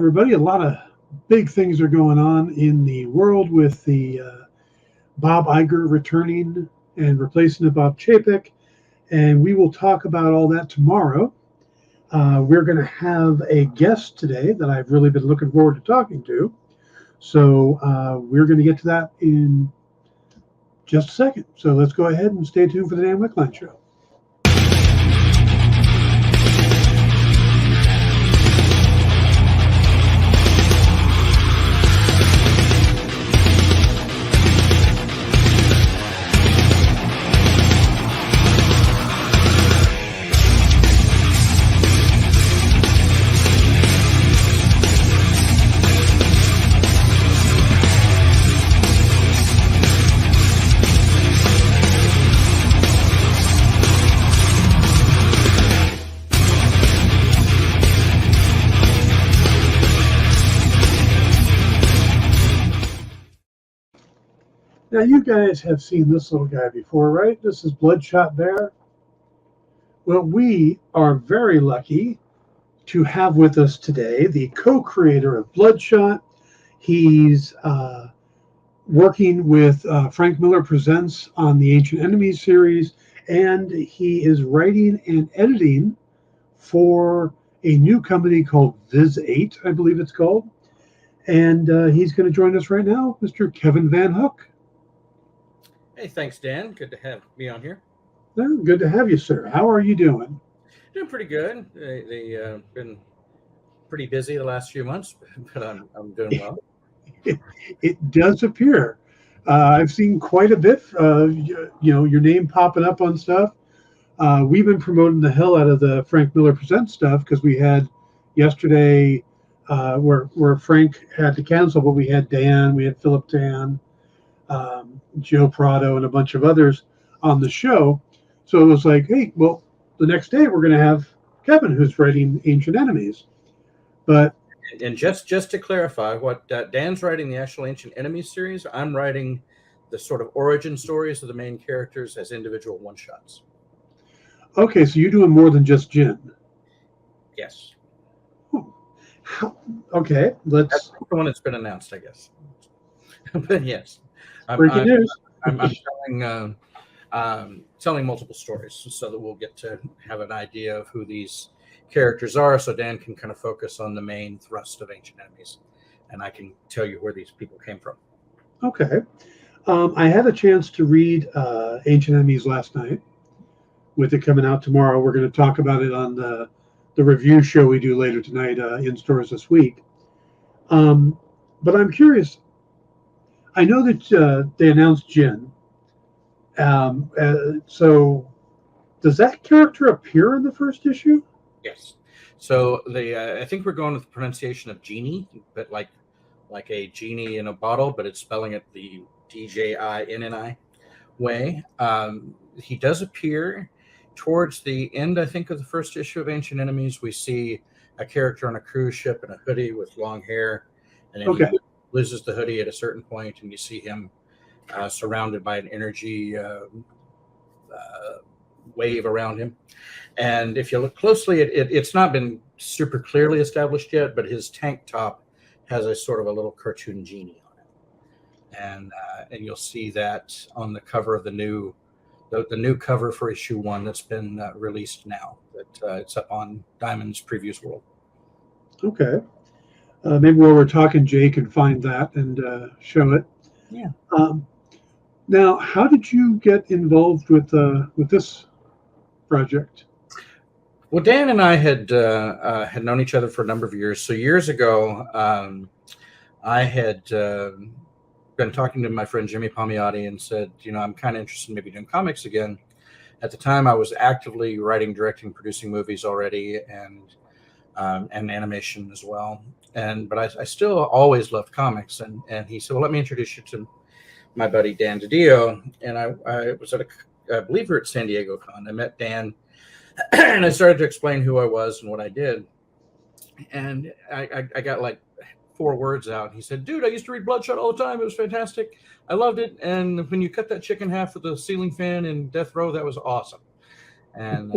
everybody. A lot of big things are going on in the world with the Bob Iger returning and replacing Bob Chapek, and we will talk about all that tomorrow. We're going to have a guest today that I've really been looking forward to talking to. So we're going to get to that in just a second. So let's go ahead and stay tuned for the Dan Wickline Show. Now, you guys have seen this little guy before, right? This is Bloodshot Bear. Well, we are very lucky to have with us today the co-creator of Bloodshot. He's working with Frank Miller Presents on the Ancient Enemies series, and he is writing and editing for a new company called Visi8, I believe it's called. And he's going to join us right now, Mr. Kevin VanHook. Hey, thanks, Dan. Good to have me on here. Well, good to have you, sir. How are you doing? Doing pretty good. They've been pretty busy the last few months, but I'm doing well. It does appear. I've seen quite a bit. Your name popping up on stuff. We've been promoting the hell out of the Frank Miller Presents stuff because we had yesterday where Frank had to cancel, but we had Dan, we had Philip Dan, Joe Prado, and a bunch of others on the show. So it was like, hey, well, the next day we're going to have Kevin, who's writing Ancient Enemies. But and just to clarify, what Dan's writing the actual Ancient Enemies series, I'm writing the sort of origin stories of the main characters as individual one-shots. Okay, so you're doing more than just Jin. Yes. Okay, that's the one that's been announced, I guess. But yes. Breaking news. I'm telling multiple stories so that we'll get to have an idea of who these characters are, so Dan can kind of focus on the main thrust of Ancient Enemies, and I can tell you where these people came from. Okay. I had a chance to read Ancient Enemies last night. With it coming out tomorrow, we're going to talk about it on the review show we do later tonight in stores this week. But I'm curious. I know that they announced Jin. So does that character appear in the first issue? Yes. So I think we're going with the pronunciation of genie, but like a genie in a bottle, but it's spelling it the DJINNI way. He does appear towards the end, I think, of the first issue of Ancient Enemies. We see a character on a cruise ship in a hoodie with long hair, and then he loses the hoodie at a certain point, and you see him surrounded by an energy wave around him. And if you look closely, it's not been super clearly established yet, but his tank top has a sort of a little cartoon genie on it, and you'll see that on the cover of the new cover for issue 1 that's been released now. That it's up on Diamond's Previews World. Okay. Maybe while we're talking, Jay can find that and show it. Yeah. Now, how did you get involved with this project? Well, Dan and I had known each other for a number of years. So years ago, I had been talking to my friend Jimmy Palmiotti and said, I'm kind of interested in maybe doing comics again. At the time, I was actively writing, directing, producing movies already, and animation as well. But I still always loved comics. And he said, well, let me introduce you to my buddy Dan DiDio. And I was at I believe we were at San Diego Con. I met Dan, and I started to explain who I was and what I did. And I got like 4 words out. He said, dude, I used to read Bloodshot all the time. It was fantastic. I loved it. And when you cut that chick in half with the ceiling fan in Death Row, that was awesome. And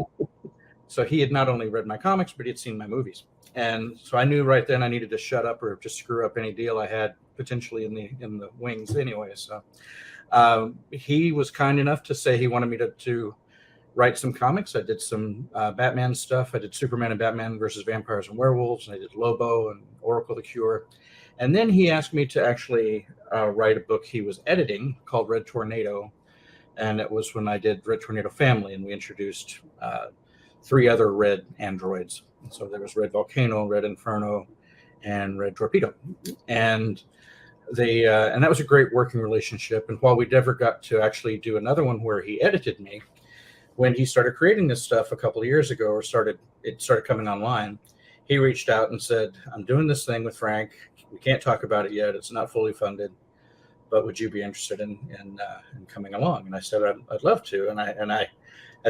so he had not only read my comics, but he had seen my movies. And so I knew right then I needed to shut up or just screw up any deal I had potentially in the wings anyway. So he was kind enough to say he wanted me to write some comics. I did some Batman stuff. I did Superman and Batman versus Vampires and Werewolves. And I did Lobo and Oracle the Cure. And then he asked me to actually write a book he was editing called Red Tornado. And it was when I did Red Tornado Family, and we introduced 3 other red androids. So there was Red Volcano, Red Inferno, and Red Torpedo. And and that was a great working relationship. And while we never got to actually do another one where he edited me, when he started creating this stuff a couple of years ago, or it started coming online, he reached out and said, "I'm doing this thing with Frank. We can't talk about it yet. It's not fully funded, but would you be interested in coming along?" And I said, "I'd love to." And I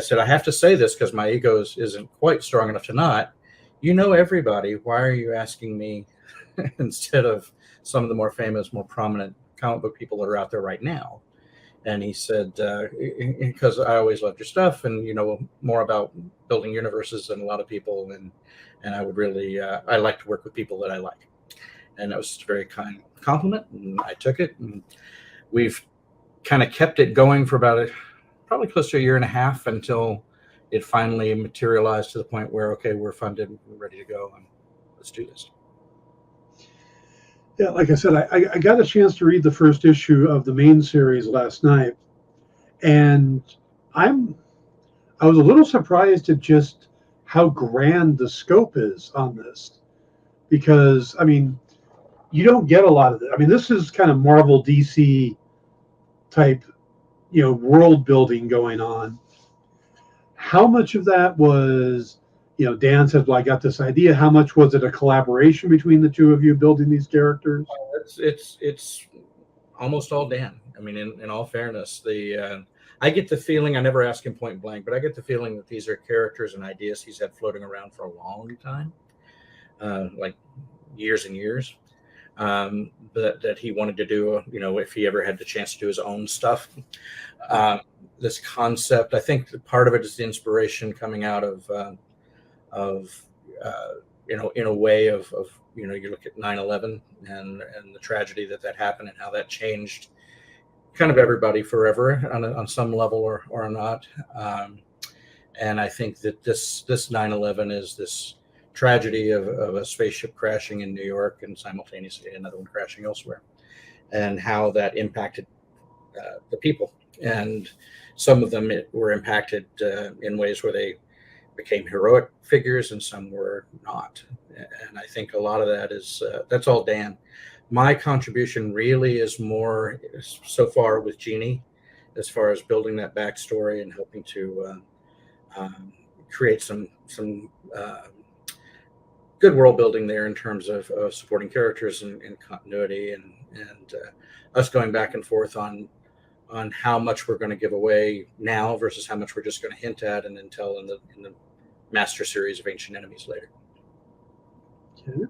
said, "I have to say this because my ego isn't quite strong enough to not. You know everybody. Why are you asking me instead of some of the more famous, more prominent comic book people that are out there right now?" And he said, "Because I always loved your stuff, and you know more about building universes than a lot of people, and I would really I like to work with people that I like." And that was just a very kind compliment, and I took it. And we've kind of kept it going for probably close to a year and a half until it finally materialized to the point where, okay, we're funded, we're ready to go, and let's do this. Yeah, like I said, I got a chance to read the first issue of the main series last night, and I was a little surprised at just how grand the scope is on this, because I mean, you don't get a lot of it. I mean, this is kind of Marvel DC type, world building going on. How much of that was, Dan said, "Well, I got this idea." How much was it a collaboration between the two of you building these characters? It's almost all Dan. I mean, in all fairness, I get the feeling, I never ask him point blank, but I get the feeling that these are characters and ideas he's had floating around for a long time, like years and years. But that he wanted to do, if he ever had the chance to do his own stuff. This concept, I think part of it is the inspiration coming out of in a way of you look at 9/11 and the tragedy that happened and how that changed kind of everybody forever on some level or not. And I think that this 9/11 is this tragedy of a spaceship crashing in New York and simultaneously another one crashing elsewhere, and how that impacted the people. And some of them were impacted in ways where they became heroic figures, and some were not. And I think a lot of that is that's all Dan. My contribution really is more so far with Jeannie, as far as building that backstory and helping to create some good world building there in terms of supporting characters and continuity, and us going back and forth on how much we're going to give away now versus how much we're just going to hint at and then tell in the master series of Ancient Enemies later. Okay.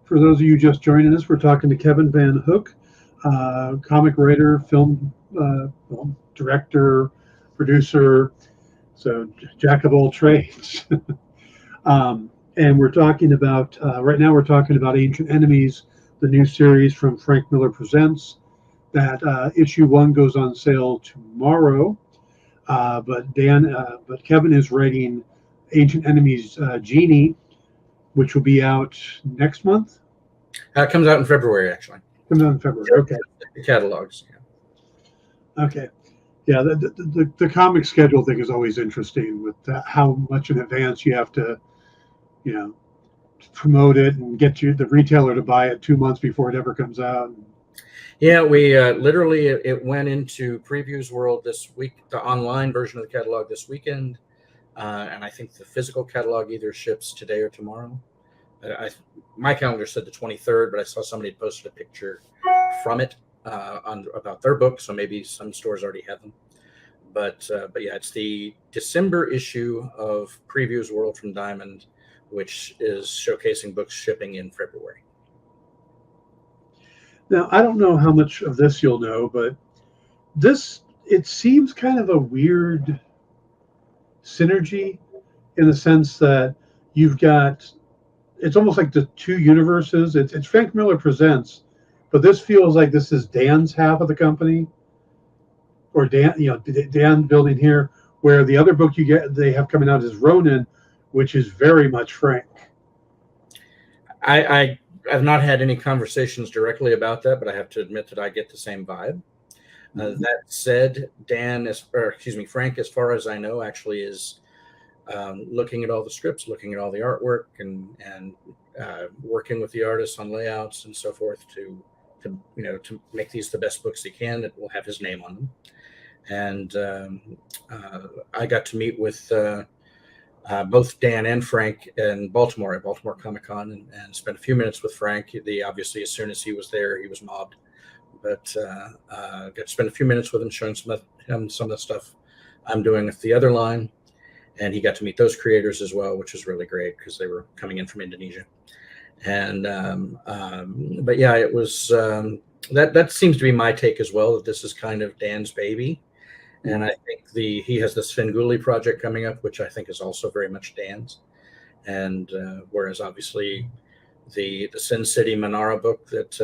For those of you just joining us, we're talking to Kevin VanHook, comic writer, film director, producer, so jack of all trades. And we're talking about, right now we're talking about Ancient Enemies, the new series from Frank Miller Presents. That issue 1 goes on sale tomorrow. But Kevin is writing Ancient Enemies Jeannie, which will be out next month. It comes out in February, actually. Comes out in February. Okay. The catalogs. Yeah. Okay. Yeah, the comic schedule thing is always interesting with how much in advance you have to, promote it and get the retailer to buy it 2 months before it ever comes out. Yeah, we literally it went into Previews World this week, the online version of the catalog this weekend, and I think the physical catalog either ships today or tomorrow. My calendar said the 23rd, but I saw somebody had posted a picture from it about their book, so maybe some stores already have them. But yeah, it's the December issue of Previews World from Diamond, which is showcasing books shipping in February. Now, I don't know how much of this you'll know, but it seems kind of a weird synergy in the sense that you've got it's almost like the two universes. It's Frank Miller Presents, but this feels like this is Dan's half of the company, or Dan building here, where the other book they have coming out is Ronin, which is very much Frank. I have not had any conversations directly about that, but I have to admit that I get the same vibe. That said, Frank, as far as I know, actually is looking at all the scripts, looking at all the artwork, and working with the artists on layouts and so forth to make these the best books he can that will have his name on them. And I got to meet with both Dan and Frank in Baltimore at Baltimore Comic Con, and spent a few minutes with Frank. Obviously, as soon as he was there, he was mobbed. But got to spend a few minutes with him, showing some of the stuff I'm doing with the other line. And he got to meet those creators as well, which was really great because they were coming in from Indonesia. And but yeah, it was that seems to be my take as well, that this is kind of Dan's baby. And I think he has the Svengoolie project coming up, which I think is also very much Dan's. And whereas obviously the Sin City Manara book that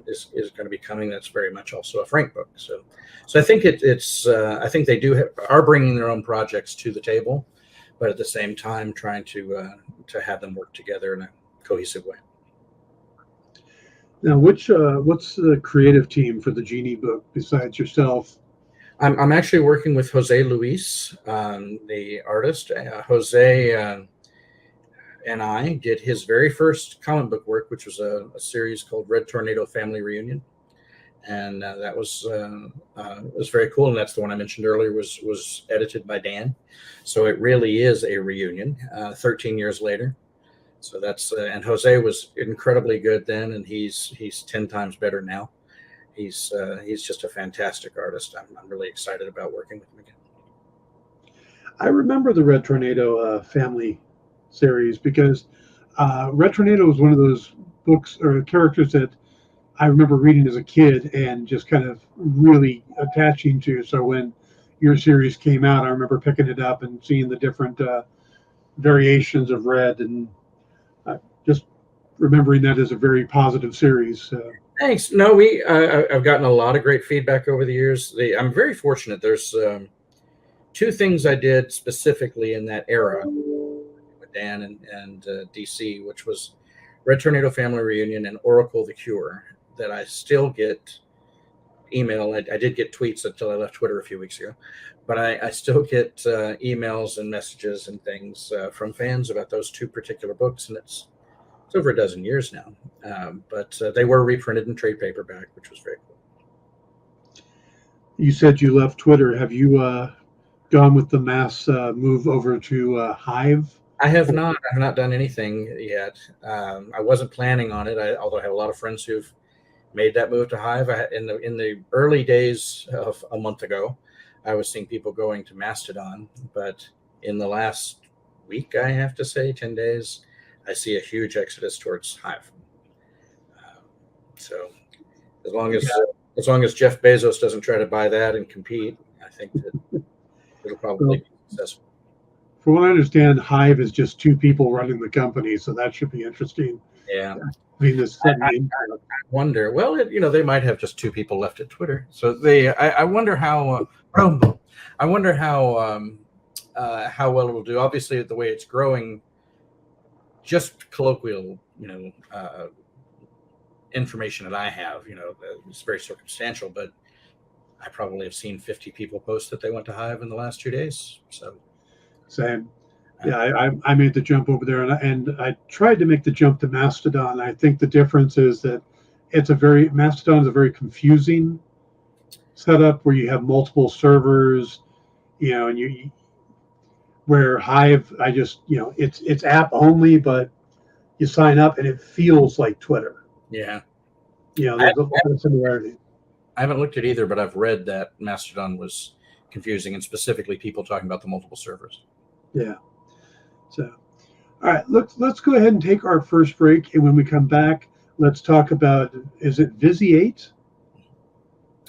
is going to be coming, that's very much also a Frank book. So I think I think they are bringing their own projects to the table, but at the same time trying to have them work together in a cohesive way. Now, what's the creative team for the Genie book besides yourself? I'm actually working with Jose Luis, the artist. Jose and I did his very first comic book work, which was a series called Red Tornado Family Reunion, and that was very cool. And that's the one I mentioned earlier, was edited by Dan. So it really is a reunion 13 years later. So that's and Jose was incredibly good then, and he's 10 times better now. He's just a fantastic artist. I'm really excited about working with him again. I remember the Red Tornado family series because Red Tornado was one of those books or characters that I remember reading as a kid and just kind of really attaching to. So when your series came out, I remember picking it up and seeing the different variations of Red, and just remembering that as a very positive series. Thanks. No, I've gotten a lot of great feedback over the years. I'm very fortunate. There's two things I did specifically in that era with Dan and DC, which was Red Tornado Family Reunion and Oracle the Cure, that I still get email. I did get tweets until I left Twitter a few weeks ago, but I still get emails and messages and things from fans about those two particular books, and it's over a dozen years now. But they were reprinted in trade paperback, which was very cool. You said you left Twitter. Have you gone with the mass move over to Hive? I have not. I have not done anything yet. I wasn't planning on it, although I have a lot of friends who've made that move to Hive. In the early days of a month ago, I was seeing people going to Mastodon, but in the last week, I have to say, 10 days, I see a huge exodus towards Hive. So as long as Jeff Bezos doesn't try to buy that and compete, I think that it'll probably be successful. From what I understand, Hive is just two people running the company, so that should be interesting. Yeah. I wonder. Well, they might have just two people left at Twitter. So I wonder how. I wonder how well it'll do. Obviously, the way it's growing, just colloquial, information that I have, it's very circumstantial, but I probably have seen 50 people post that they went to Hive in the last 2 days. So same. Yeah, I made the jump over there, and I tried to make the jump to Mastodon. I think the difference is that Mastodon is a very confusing setup where you have multiple servers, and where Hive, I just, it's app only, but you sign up and it feels like Twitter. Yeah. There's a lot of similarity. I haven't looked at either, but I've read that Mastodon was confusing, and specifically people talking about the multiple servers. Yeah. So, all right, let's go ahead and take our first break, and when we come back, let's talk about, is it Visi8?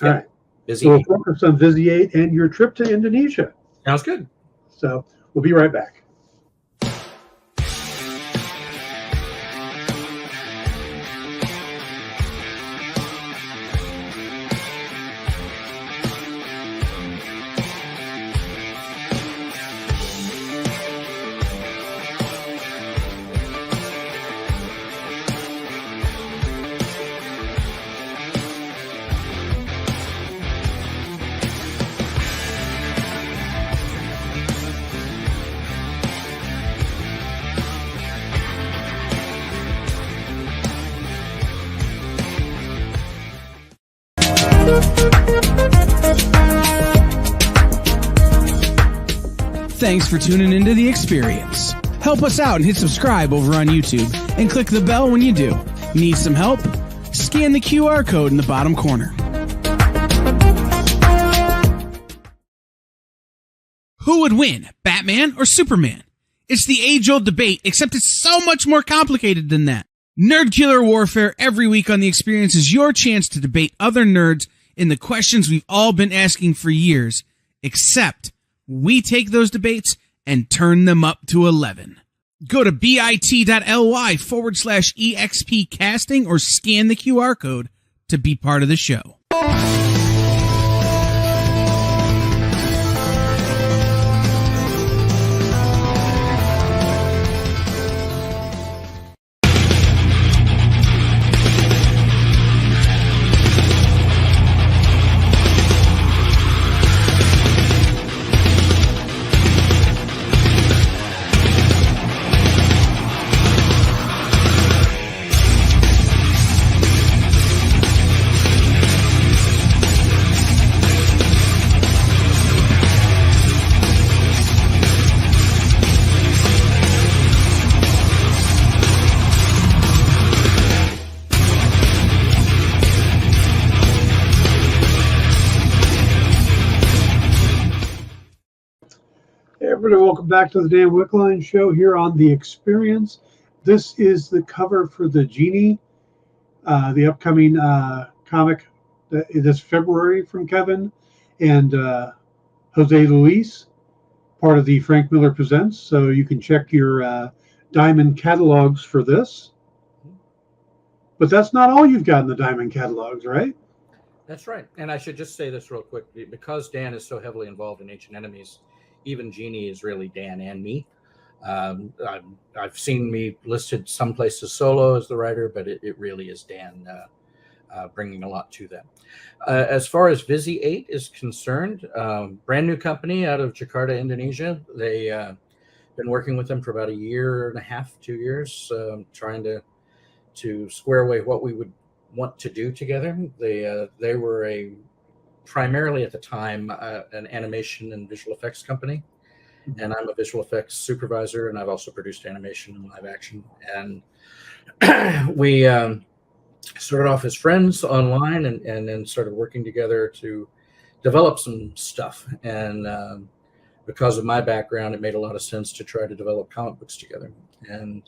All right. Visi8. So we'll focus on Visi8 and your trip to Indonesia. Sounds good. So we'll be right back. Thanks for tuning into The Experience. Help us out and hit subscribe over on YouTube and click the bell when you do. Need some help? Scan the QR code in the bottom corner. Who would win, Batman or Superman? It's the age-old debate, except it's so much more complicated than that. Nerd Killer Warfare every week on The Experience is your chance to debate other nerds in the questions we've all been asking for years, except we take those debates and turn them up to 11. Go to bit.ly/EXP casting or scan the QR code to be part of the show. Everybody, welcome back to the Dan Wickline Show here on The Experience. This is the cover for the Genie, the upcoming comic this February from Kevin and Jose Luis, part of the Frank Miller Presents. So you can check your Diamond catalogs for this. But that's not all you've got in the Diamond catalogs, right? That's right. And I should just say this real quick, because Dan is so heavily involved in Ancient Enemies. Even Genie is really Dan and me. I've seen me listed some places solo as the writer, but it really is Dan bringing a lot to that. As far as Visi8 is concerned, brand new company out of Jakarta, Indonesia. They been working with them for about a year and a half, 2 years, trying to square away what we would want to do together. They were primarily at the time an animation and visual effects company, and I'm a visual effects supervisor, and I've also produced animation and live action. And we started off as friends online and then started working together to develop some stuff. And because of my background, it made a lot of sense to try to develop comic books together. And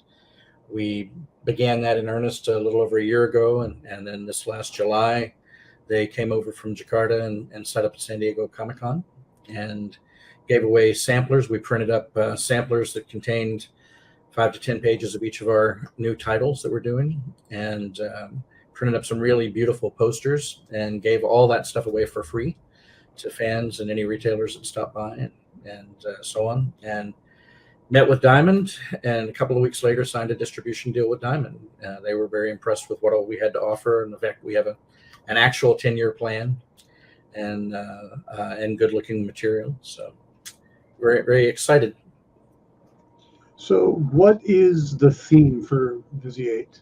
we began that in earnest a little over a year ago, and then this last July they came over from Jakarta and set up at San Diego Comic-Con and gave away samplers. We printed up samplers that contained 5 to 10 pages of each of our new titles that we're doing, and printed up some really beautiful posters and gave all that stuff away for free to fans and any retailers that stopped by and so on. And met with Diamond, and a couple of weeks later signed a distribution deal with Diamond. They were very impressed with what all we had to offer, and the fact we have an actual 10-year plan and good-looking material. So we're very excited. So what is the theme for Visi8?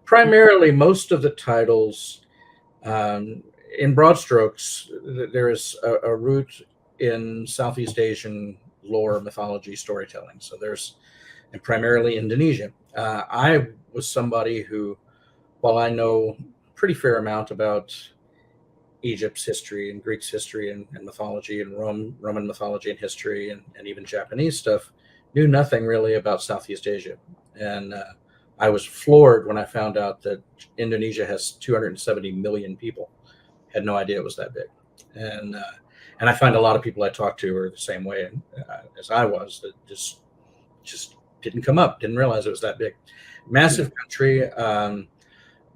Primarily, most of the titles, in broad strokes, there is a root in Southeast Asian lore, mythology, storytelling. So and primarily Indonesia. I was somebody who, while I know pretty fair amount about Egypt's history and Greek's history and mythology and Roman mythology and history and even Japanese stuff, knew nothing really about Southeast Asia. And I was floored when I found out that Indonesia has 270 million people. Had no idea it was that big. And I find a lot of people I talk to are the same way as I was, that just didn't come up, didn't realize it was that big. Massive country,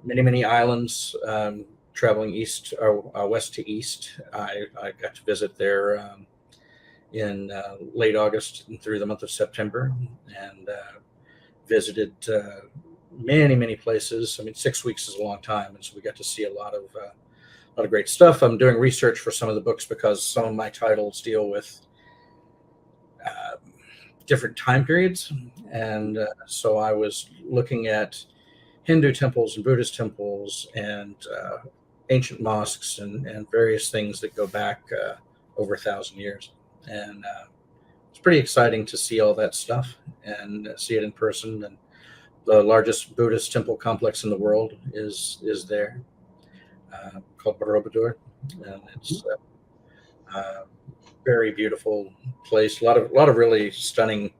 many islands, traveling east or west to east. I got to visit there in late August and through the month of September, and visited many places. I mean, 6 weeks is a long time, and so we got to see a lot of great stuff. I'm doing research for some of the books because some of my titles deal with different time periods, and so I was looking at Hindu temples and Buddhist temples and ancient mosques and various things that go back over 1,000 years. And it's pretty exciting to see all that stuff and see it in person. And the largest Buddhist temple complex in the world is there, called Borobudur, and it's very beautiful place. A lot of really stunning,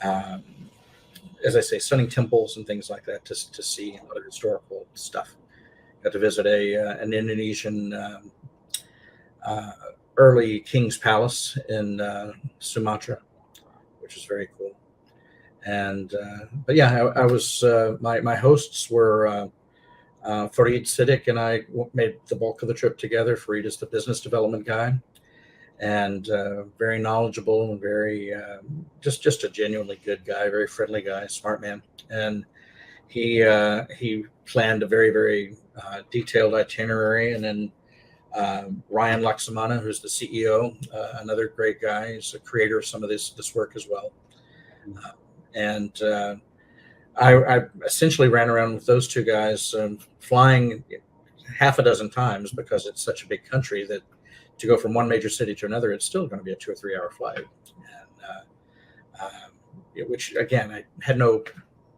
as I say, stunning temples and things like that to see, and other historical stuff. Got to visit an Indonesian early king's palace in Sumatra, which is very cool. And but yeah, I was my hosts were Farid Siddiq and I made the bulk of the trip together. Farid is the business development guy, and very knowledgeable and very just a genuinely good guy, very friendly guy, smart man. And he planned a very detailed itinerary. And then Ryan Laksamana, who's the CEO, another great guy, he's a creator of some of this work as well. And I essentially ran around with those two guys, flying half a dozen times, because it's such a big country that to go from one major city to another, it's still going to be a 2 or 3 hour flight. And which, again, I had no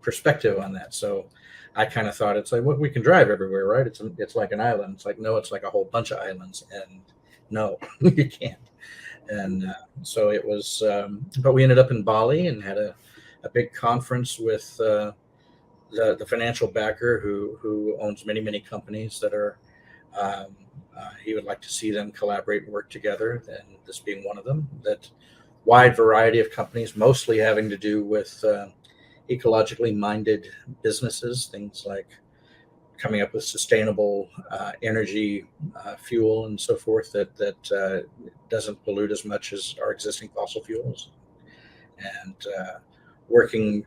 perspective on that. So I kind of thought, it's like, well, we can drive everywhere, right? It's like an island. It's like, no, it's like a whole bunch of islands. And no, you can't. And so it was, but we ended up in Bali and had a big conference with the financial backer who owns many companies that are, he would like to see them collaborate and work together, and this being one of them. That wide variety of companies, mostly having to do with ecologically minded businesses, things like coming up with sustainable energy, fuel, and so forth that doesn't pollute as much as our existing fossil fuels. And working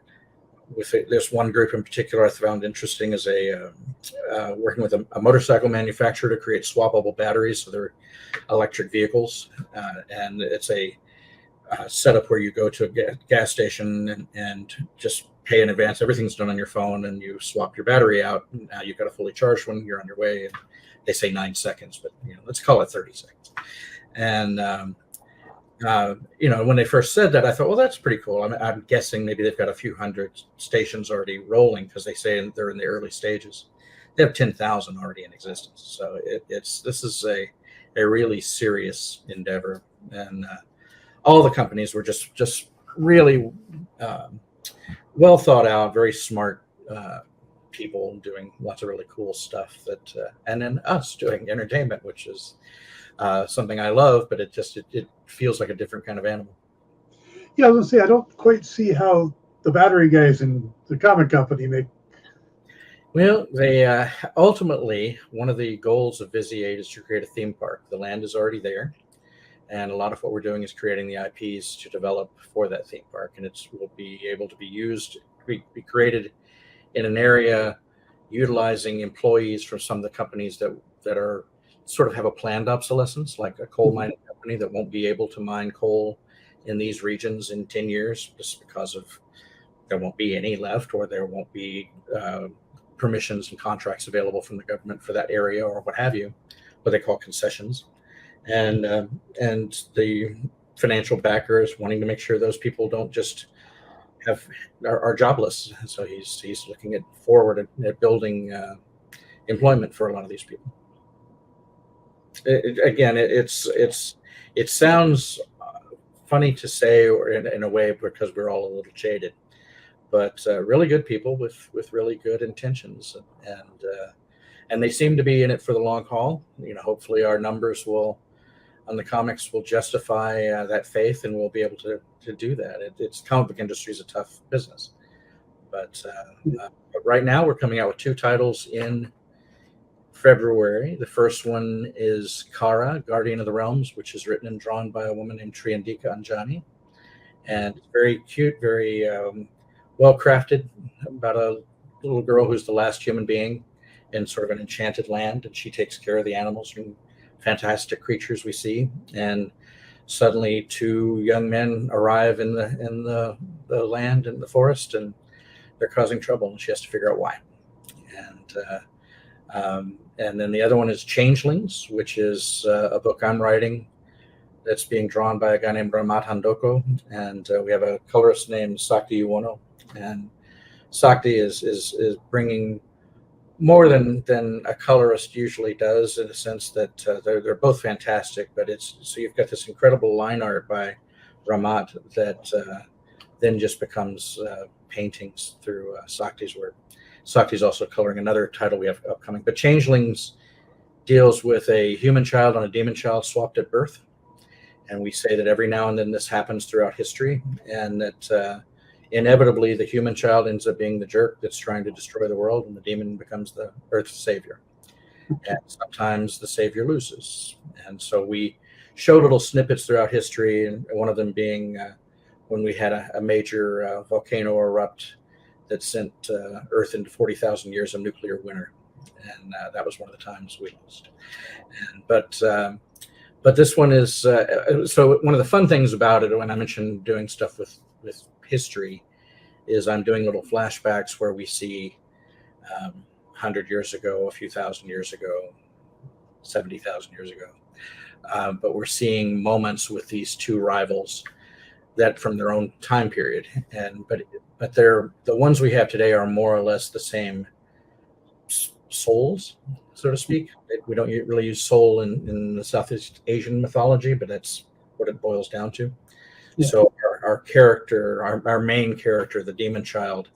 with this one group in particular I found interesting is working with a motorcycle manufacturer to create swappable batteries for their electric vehicles. And it's a setup where you go to a gas station and just pay in advance. Everything's done on your phone, and you swap your battery out. Now you've got a fully charged one. You're on your way. And they say 9 seconds, but let's call it 30 seconds. And when they first said that, I thought, well, that's pretty cool. I'm guessing maybe they've got a few hundred stations already rolling, because they say they're in the early stages. They have 10,000 already in existence. So this is a really serious endeavor, and all the companies were just really well thought out, very smart people doing lots of really cool stuff. And then us doing entertainment, which is something I love, but it feels like a different kind of animal. Yeah, I was gonna say, I don't quite see how the battery guys in the comic company make. Well, they ultimately, one of the goals of Visi8 is to create a theme park. The land is already there, and a lot of what we're doing is creating the IPs to develop for that theme park, and it will be able to be used, be created in an area utilizing employees from some of the companies that are sort of have a planned obsolescence, like a coal mining company that won't be able to mine coal in these regions in 10 years just because of there won't be any left, or there won't be permissions and contracts available from the government for that area, or what have you, what they call concessions. And the financial backer is wanting to make sure those people don't just are jobless. So he's looking forward at building employment for a lot of these people. It sounds funny to say, or in a way, because we're all a little jaded, but really good people with really good intentions, and they seem to be in it for the long haul. Hopefully our numbers on the comics will justify that faith, and we'll be able to do that. It's comic book industry is a tough business, but right now we're coming out with 2 titles in February. The first one is Kara, Guardian of the Realms, which is written and drawn by a woman named Triandika Anjani, and it's very cute, very well crafted, about a little girl who's the last human being in sort of an enchanted land, and she takes care of the animals and fantastic creatures we see. And suddenly 2 young men arrive in the land, in the forest, and they're causing trouble, and she has to figure out why. And then the other one is Changelings, which is a book I'm writing that's being drawn by a guy named Ramat Handoko, and we have a colorist named Sakti Uono, and Sakti is bringing more than a colorist usually does, in a sense that they're both fantastic. But so you've got this incredible line art by Ramat that then just becomes paintings through Sakti's work. Sakti's also coloring another title we have upcoming. But Changelings deals with a human child and a demon child swapped at birth. And we say that every now and then this happens throughout history, and that inevitably the human child ends up being the jerk that's trying to destroy the world, and the demon becomes the Earth's savior. And sometimes the savior loses. And so we show little snippets throughout history, and one of them being when we had a major volcano erupt that sent Earth into 40,000 years of nuclear winter. And that was one of the times we lost. But this one is, so one of the fun things about it, when I mentioned doing stuff with history, is I'm doing little flashbacks where we see 100 years ago, a few thousand years ago, 70,000 years ago. But we're seeing moments with these two rivals that from their own time period. But they're, the ones we have today are more or less the same souls, so to speak. We don't really use soul in the Southeast Asian mythology, but that's what it boils down to. Yeah. So our character, our main character, the demon child,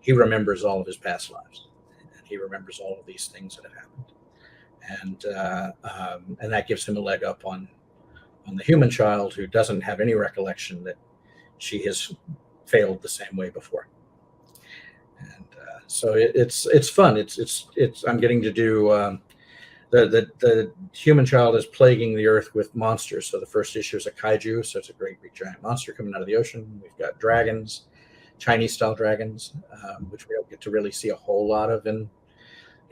he remembers all of his past lives, and he remembers all of these things that have happened, and that gives him a leg up on the human child, who doesn't have any recollection that she has failed the same way before. And so it's fun. It's I'm getting to do. The human child is plaguing the earth with monsters. So the first issue is a kaiju, so it's a great big giant monster coming out of the ocean. We've got dragons, Chinese style dragons, which we don't get to really see a whole lot of. And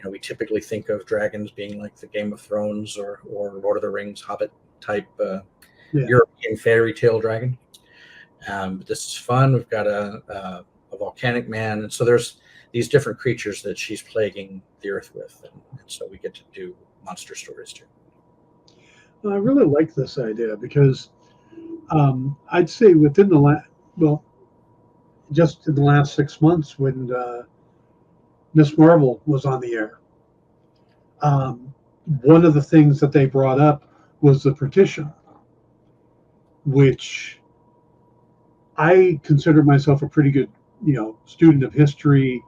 we typically think of dragons being like the Game of Thrones or Lord of the Rings Hobbit type European fairy tale dragon. But this is fun. We've got a volcanic man, and so there's these different creatures that she's plaguing the earth with, and so we get to do monster stories too. Well, I really like this idea because I'd say within just in the last 6 months, when Miss Marvel was on the air, one of the things that they brought up was the partition, which I consider myself a pretty good, student of history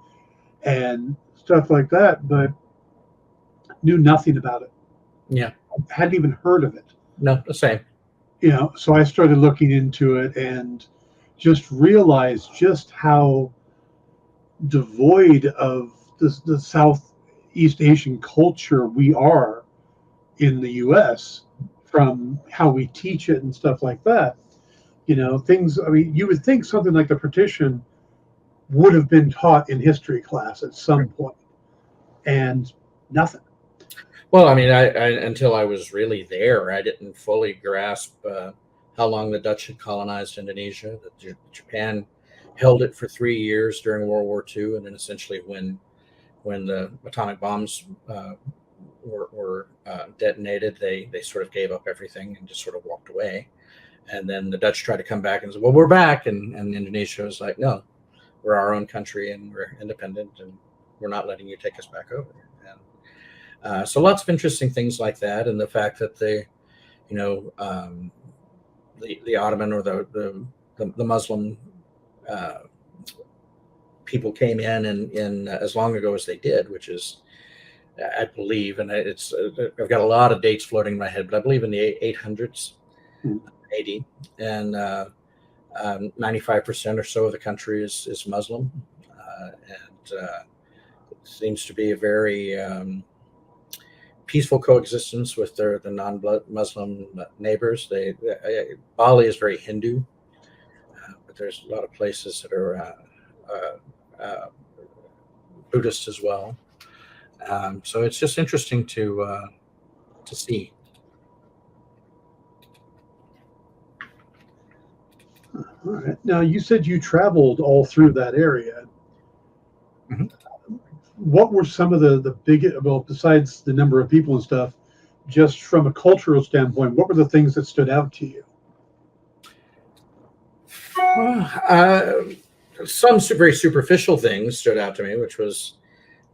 and stuff like that, but knew nothing about it. Yeah. Hadn't even heard of it. No, the same. So I started looking into it and just realized just how devoid of the Southeast Asian culture we are in the U.S. from how we teach it and stuff like that. Things, you would think something like the partition would have been taught in history class at some point, and nothing. Well, I until I was really there, I didn't fully grasp how long the Dutch had colonized Indonesia. That Japan held it for 3 years during World War II, and then essentially when the atomic bombs were detonated, they sort of gave up everything and just sort of walked away. And then the Dutch tried to come back and said, well, we're back. And Indonesia was like, no, we're our own country and we're independent and we're not letting you take us back over. And so lots of interesting things like that. And the fact that the Ottoman or the Muslim people came in as long ago as they did, which is, I believe, and I've got a lot of dates floating in my head, but I believe in the 800s. AD, and 95% or so of the country is Muslim, and it seems to be a very peaceful coexistence with the non-Muslim neighbors. Bali is very Hindu, but there's a lot of places that are Buddhist as well. So it's just interesting to see. All right. Now, you said you traveled all through that area. Mm-hmm. What were some of the big, besides the number of people and stuff, just from a cultural standpoint, what were the things that stood out to you? Some very superficial things stood out to me, which was,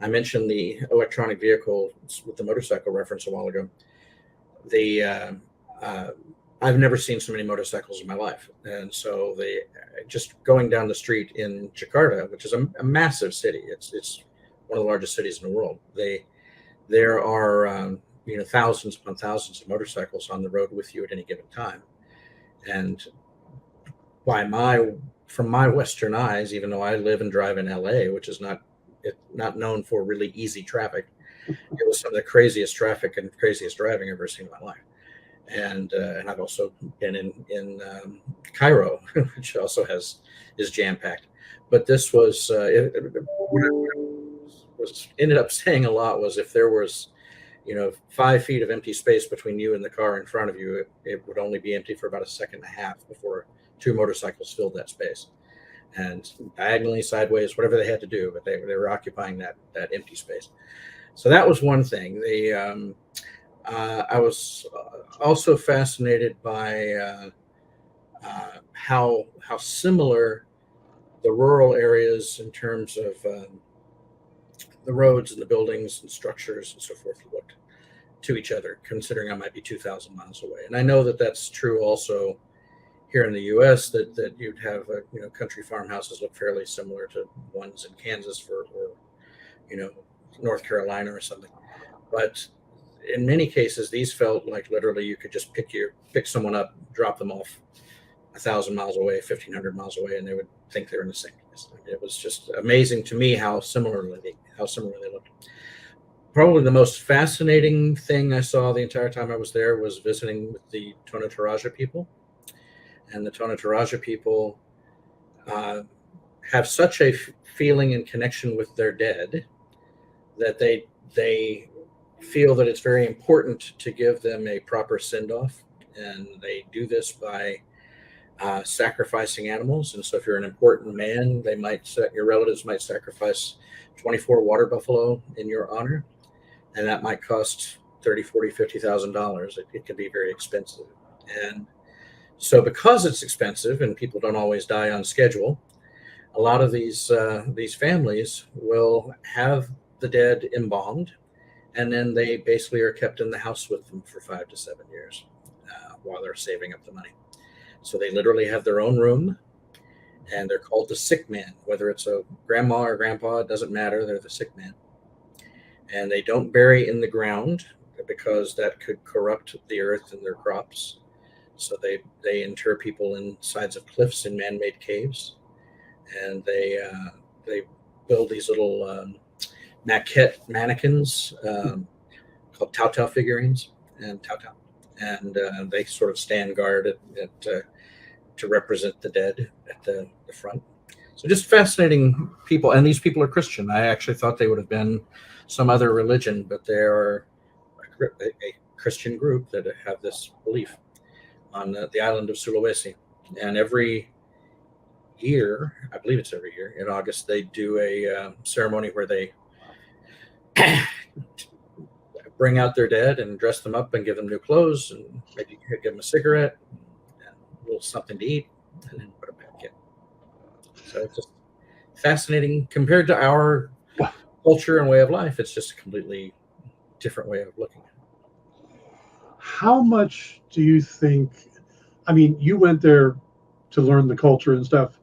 I mentioned the electronic vehicle with the motorcycle reference a while ago. I've never seen so many motorcycles in my life. And so just going down the street in Jakarta, which is a massive city, it's one of the largest cities in the world. There are thousands upon thousands of motorcycles on the road with you at any given time. And from my Western eyes, even though I live and drive in LA, which is not known for really easy traffic, it was some of the craziest traffic and craziest driving I've ever seen in my life. And I've also been in Cairo, which also is jam packed. But this was ended up saying a lot was, if there was 5 feet of empty space between you and the car in front of you, it would only be empty for about a second and a half before 2 motorcycles filled that space. And diagonally, sideways, whatever they had to do, but they were occupying that empty space. So that was one thing. I was also fascinated by how similar the rural areas in terms of the roads and the buildings and structures and so forth looked to each other, considering I might be 2,000 miles away. And I know that that's true also here in the U.S., that you'd have country farmhouses look fairly similar to ones in Kansas or North Carolina or something. But in many cases, these felt like literally you could just pick someone up, drop them off 1,000 miles away, 1,500 miles away, and they would think they're in the same place. It was just amazing to me how similar they looked. Probably the most fascinating thing I saw the entire time I was there was visiting with the Tono Toraja people. And the Tono Toraja people have such a feeling and connection with their dead that they feel that it's very important to give them a proper send-off. And they do this by sacrificing animals. And so if you're an important man, your relatives might sacrifice 24 water buffalo in your honor. And that might cost $30,000, $40,000, $50,000. It can be very expensive. And so because it's expensive and people don't always die on schedule, a lot of these families will have the dead embalmed, and then they basically are kept in the house with them for 5 to 7 years while they're saving up the money. So they literally have their own room, and they're called the sick man. Whether it's a grandma or grandpa, it doesn't matter. They're the sick man. And they don't bury in the ground because that could corrupt the earth and their crops. So they inter people in sides of cliffs in man-made caves, and they build these little maquette mannequins called Tao figurines and Tao, and they sort of stand guard to represent the dead at the front. So just fascinating people, and these people are Christian. I actually thought they would have been some other religion, but they are a Christian group that have this belief on the island of Sulawesi. And every year, I believe it's every year, in August, they do a ceremony where they bring out their dead and dress them up and give them new clothes and maybe give them a cigarette and a little something to eat and then put them back in. So it's just fascinating. Compared to our culture and way of life, it's just a completely different way of looking at it. How much do you think, I mean, you went there to learn the culture and stuff.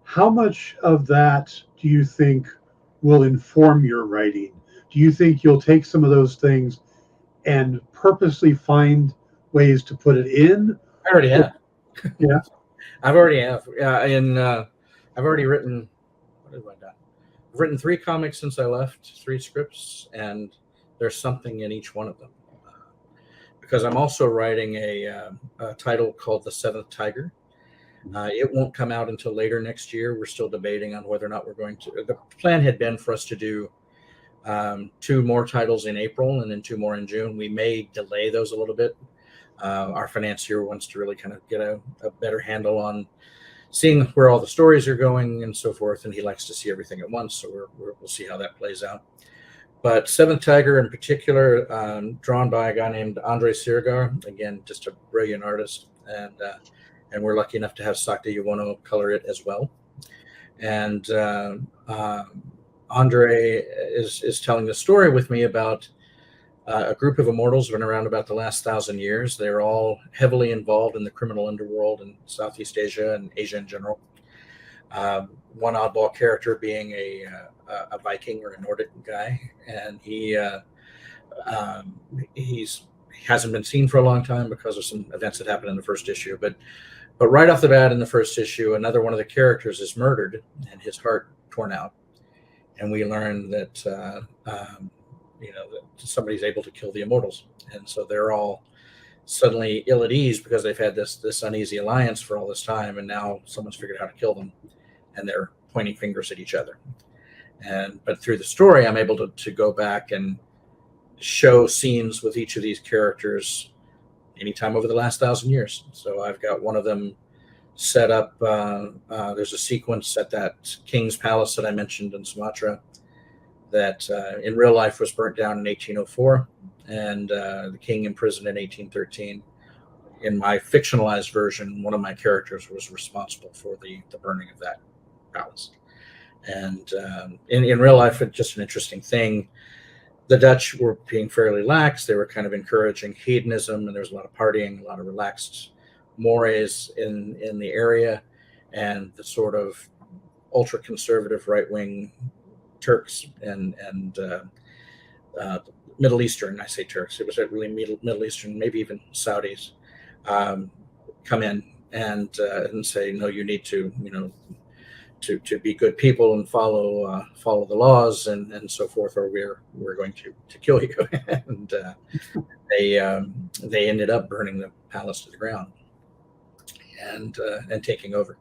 How much of that do you think will inform your writing? Do you think you'll take some of those things and purposely find ways to put it in? I already have. Yeah. I've already written, what have I done? I've written 3 comics since I left, 3 scripts, and there's something in each one of them. Because I'm also writing a title called The Seventh Tiger. It won't come out until later next year. We're still debating on whether or not we're going to. The plan had been for us to do 2 more titles in April and then 2 more in June. We may delay those a little bit. Our financier wants to really kind of get a better handle on seeing where all the stories are going and so forth, and he likes to see everything at once. So we'll see how that plays out. But Seventh Tiger in particular, drawn by a guy named Andre Sirgar, again, just a brilliant artist, and we're lucky enough to have Sakta Yuwono color it as well. And Andre is telling the story with me about a group of immortals been around about the last 1,000 years. They're all heavily involved in the criminal underworld in Southeast Asia and Asia in general. One oddball character being a Viking or a Nordic guy, and he hasn't been seen for a long time because of some events that happened in the first issue. But right off the bat in the first issue, another one of the characters is murdered and his heart torn out, and we learn that that somebody's able to kill the immortals, and so they're all suddenly ill at ease because they've had this uneasy alliance for all this time, and now someone's figured out how to kill them, and they're pointing fingers at each other. But through the story, I'm able to go back and show scenes with each of these characters anytime over the last 1,000 years. So I've got one of them set up. There's a sequence at that king's palace that I mentioned in Sumatra that in real life was burnt down in 1804, and the king imprisoned in 1813. In my fictionalized version, one of my characters was responsible for the burning of that palace. And in real life, it's just an interesting thing. The Dutch were being fairly lax. They were kind of encouraging hedonism, and there was a lot of partying, a lot of relaxed mores in the area, and the sort of ultra-conservative right-wing Turks and Middle Eastern, I say Turks, it was really Middle Eastern, maybe even Saudis, come in and say, no, you need to be good people and follow the laws and so forth, or we're going to kill you. And they ended up burning the palace to the ground and taking over.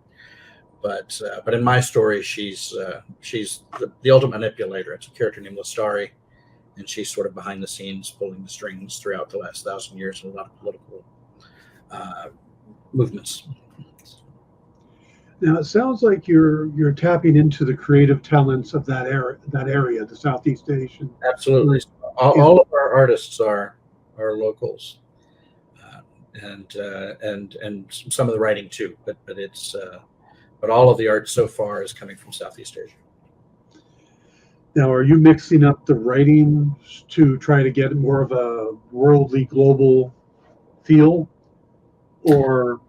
But in my story, she's the ultimate manipulator. It's a character named Lestari, and she's sort of behind the scenes pulling the strings throughout the last 1,000 years and a lot of political movements. Now it sounds like you're tapping into the creative talents of that area, the Southeast Asian. Absolutely, all of our artists are locals, and some of the writing too. But it's but all of the art so far is coming from Southeast Asia. Now, are you mixing up the writing to try to get more of a worldly, global feel, or?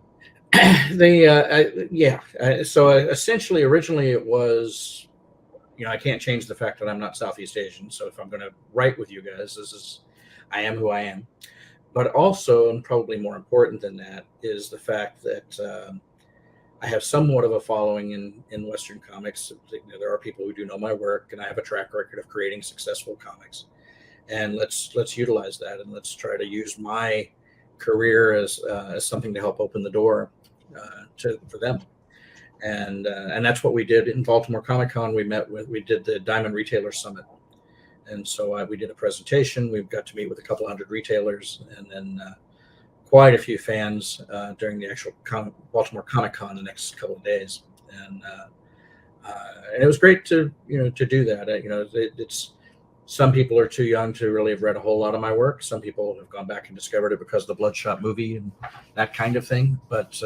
So essentially, originally it was, I can't change the fact that I'm not Southeast Asian. So if I'm going to write with you guys, I am who I am. But also, and probably more important than that, is the fact that I have somewhat of a following in Western comics. There are people who do know my work, and I have a track record of creating successful comics. And let's utilize that, and let's try to use my career as something to help open the door for them. And that's what we did in Baltimore Comic-Con. We did the Diamond Retailer Summit, and so we did a presentation. We got to meet with a couple hundred retailers, and then quite a few fans during the actual Baltimore Comic-Con the next couple of days, and it was great to do that. It's some people are too young to really have read a whole lot of my work. Some people have gone back and discovered it because of the Bloodshot movie and that kind of thing. But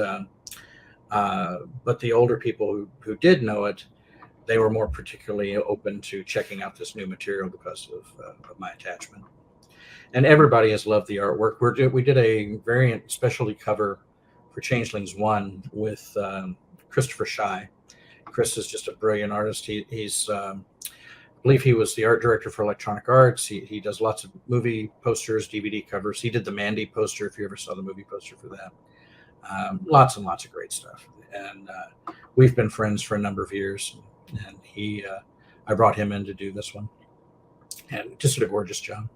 the older people who did know it, they were more particularly open to checking out this new material because of my attachment. And everybody has loved the artwork. We did a variant specialty cover for Changelings 1 with Christopher Shy. Chris is just a brilliant artist. He's I believe he was the art director for Electronic Arts. He does lots of movie posters, DVD covers. He did the Mandy poster, if you ever saw the movie poster for that. Lots and lots of great stuff. And we've been friends for a number of years. And I brought him in to do this one. And just did a gorgeous job.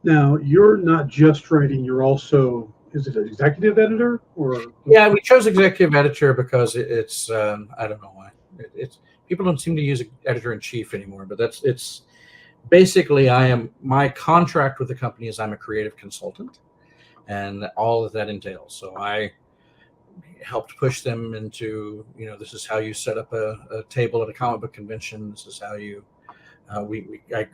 Now, you're not just writing, you're also, is it an executive editor? Or? Yeah, we chose executive editor because it's I don't know why. People don't seem to use editor-in-chief anymore, but it's basically my contract with the company is I'm a creative consultant, and all of that entails. So I helped push them into, this is how you set up a table at a comic book convention. This is how you I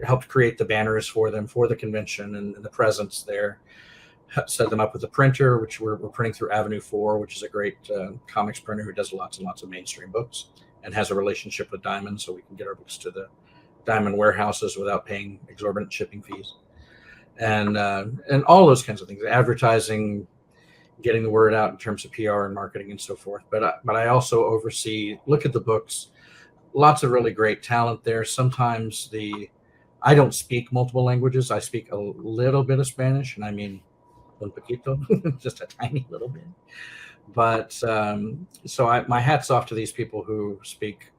helped create the banners for them for the convention and the presence there. Set them up with a printer, which we're printing through Avenue 4, which is a great comics printer who does lots and lots of mainstream books and has a relationship with Diamond, so we can get our books to the Diamond warehouses without paying exorbitant shipping fees, and all those kinds of things, advertising, getting the word out in terms of PR and marketing and so forth. But I also oversee, look at the books, lots of really great talent there. Sometimes I don't speak multiple languages. I speak a little bit of Spanish, and I mean un poquito, just a tiny little bit. But so my hat's off to these people who speak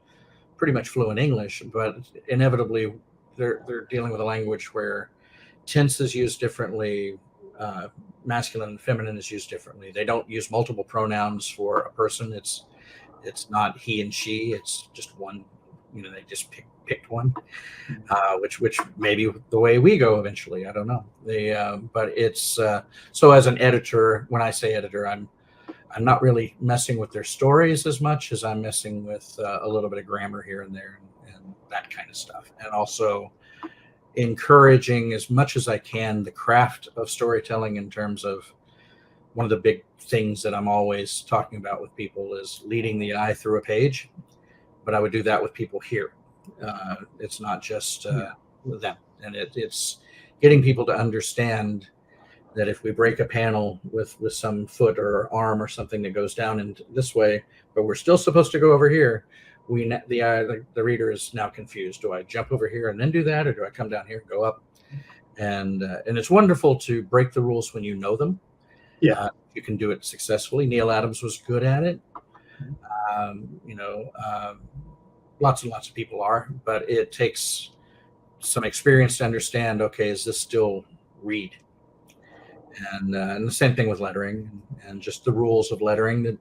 pretty much fluent English, but inevitably they're dealing with a language where tense is used differently, masculine and feminine is used differently. They don't use multiple pronouns for a person. It's not he and she. It's just one. They just picked one, which may be the way we go eventually. I don't know. But it's so as an editor, when I say editor, I'm not really messing with their stories as much as I'm messing with a little bit of grammar here and there and that kind of stuff, and also encouraging as much as I can the craft of storytelling in terms of one of the big things that I'm always talking about with people is leading the eye through a page. But I would do that with people here. It's not just them. And it's getting people to understand that if we break a panel with some foot or arm or something that goes down in this way, but we're still supposed to go over here, the reader is now confused. Do I jump over here and then do that, or do I come down here and go up? And it's wonderful to break the rules when you know them. Yeah, you can do it successfully. Neil Adams was good at it. Lots and lots of people are, but it takes some experience to understand, okay, is this still read? And the same thing with lettering and just the rules of lettering. That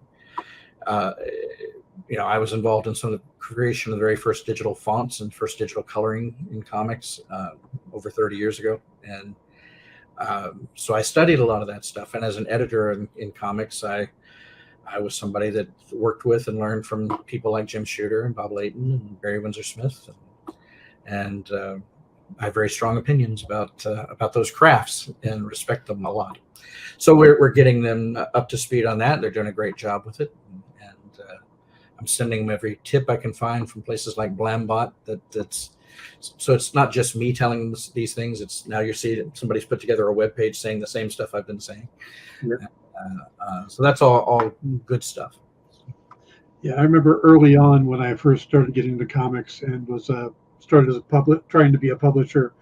I was involved in some of the creation of the very first digital fonts and first digital coloring in comics over 30 years ago. And so I studied a lot of that stuff. And as an editor in comics, I was somebody that worked with and learned from people like Jim Shooter and Bob Layton and Barry Windsor Smith, and I have very strong opinions about those crafts and respect them a lot. So we're getting them up to speed on that. They're doing a great job with it, and I'm sending them every tip I can find from places like Blambot. So it's not just me telling them these things. It's now you're seeing somebody's put together a web page saying the same stuff I've been saying. Yeah. So that's all good stuff. Yeah, I remember early on when I first started getting into comics and was started as trying to be a publisher,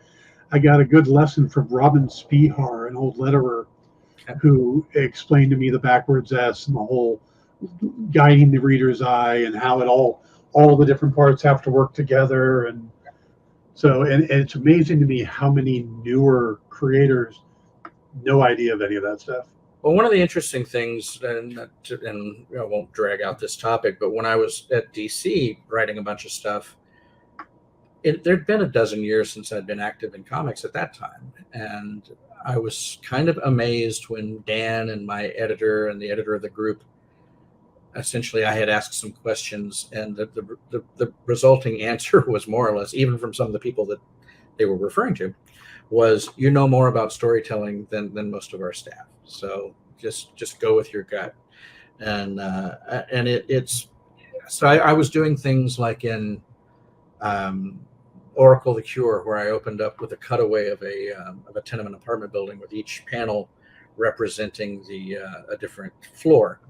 I got a good lesson from Robin Spihar, an old letterer, who explained to me the backwards S and the whole guiding the reader's eye and how all the different parts have to work together. And so, and it's amazing to me how many newer creators, no idea of any of that stuff. Well, one of the interesting things, and I won't drag out this topic, but when I was at DC writing a bunch of stuff, there'd been a dozen years since I'd been active in comics at that time. And I was kind of amazed when Dan and my editor and the editor of the group, essentially I had asked some questions, and the resulting answer was more or less, even from some of the people that they were referring to, was more about storytelling than most of our staff. So just go with your gut. And it's so I was doing things like in Oracle the Cure, where I opened up with a cutaway of a tenement apartment building with each panel representing a different floor.